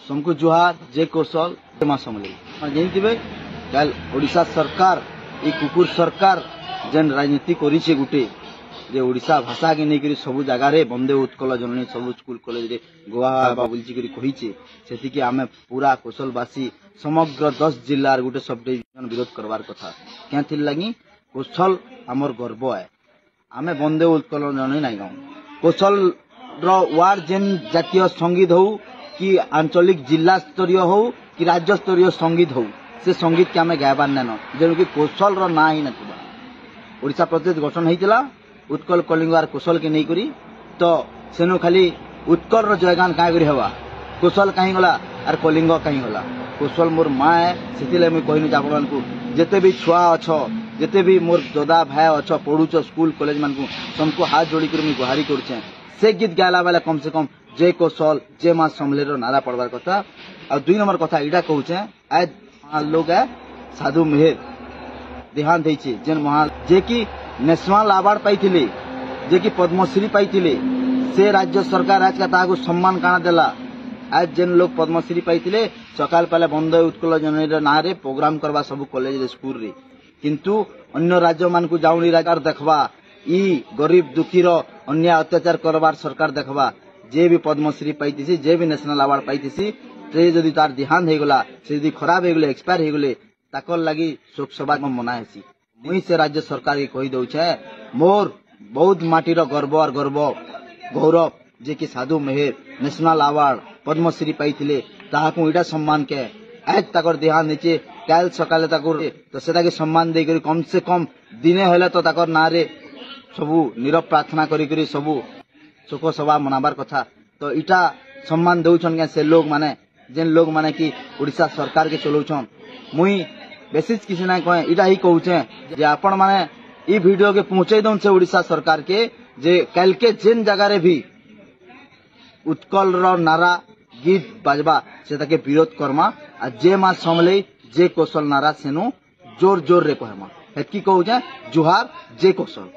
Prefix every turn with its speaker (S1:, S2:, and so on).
S1: सबको जुहार जे कौशल मां समले जानते कल ओडिशा सरकार ये कुकुर सरकार जेन राजनीति करिछे गुटे जे ओडिशा भाषा के नहीं करी सब जगह रे बंदे उत्कल जननी सब स्कूल कॉलेज रे गोवा बोलची करी कहिछे सेति कि आमे पूरा कौशलवासी समग्र 10 जिल्ला गुटे सब डिविजन विरोध करवार कथा क्या थिल लगी कौशल हमर गर्व है आमे बंदे उत्कल जननी नहीं गाँव कौशल वार्ड जेन जातीय संगीत हो कि आंचलिक जिला स्तरीय हो कि राज्य स्तरीय संगीत हो से संगीत के आमे गायबार नैन जेन कि कौशल रो ना ही नथिबा ओडिशा प्रदेश गठन होइतिला उत्कल कलिंग आर कौशल के नहीं करी तो सेनु खाली उत्कल रो जयगान काहे करी हवा कौशल काहे गला आर कलिंग काहे गला कौशल मोर मां है सेतिले मैं कहनु जापन को जेते भी छुआ अछो जेते भी मोर दादा भाई अछो पढुचो स्कूल कॉलेज मान को सबको हाथ जोड़ी कर मैं गुहारी करछे से गीत गाला वाला कम से कम जय कौशल जय मां समलेर नारा पड़वार कथा और 2 नंबर कथा इडा कहूचे आज लोग है साधु मेहर देहांत देइछे जेन महा जे कि नेशनल अवार्ड पाइथिले जे कि पद्मश्री पाइथिले से राज्य सरकार आज का ताको सम्मान काना देला आज जेन लोग पद्मश्री पाइथिले सकाल पहले बंदे उत्कल जननी ना रे प्रोग्राम करवा सब कॉलेज रे स्कूल रे किंतु अन्य राज्य मान को जाउनी राज्य देखबा ई गरीब दुखी रो अन्याय अत्याचार करवार सरकार देखबा जे भी पद्मश्री पाइथिसी जे भी नेशनल अवार्ड पाइथिसी से जदि तार देहांत हे गला से जदि खराब हे गले एक्सपायर हे गले ताकर लागि शोक सभा मना हेसी मुई से राज्य सरकार के कहि दउछे मोर बहुत माटीर गर्व और गौरव जे कि साधु मेहर नेशनल अवार्ड पद्मश्री पाइथिले ताहाकु इडा सम्मान के आज ताकर देहांत नीचे काल सकाले ताकर तो सेटा के सम्मान दे करी कम से कम दिने हेले तो ताकर नारे सबु नीरव प्रार्थना करी करी सबु शोक सभा मनाबार कथा तो इटा सम्मान दउछन के से लोग माने जेन लोग माने कि ओडिशा सरकार के चलौछन मुई बेसिस किसी ना कहे इटा ही कहूचे जे आपण माने ई वीडियो के पहुंचे दन से ओडिशा सरकार के जे कल के जेन जगह रे भी उत्कल रो नारा गीत बाजबा से ताके विरोध करमा आ जे मां समले जे कौशल नारा सेनु जोर जोर रे कहमा हेतकी कहूचे जुहार जे कौशल।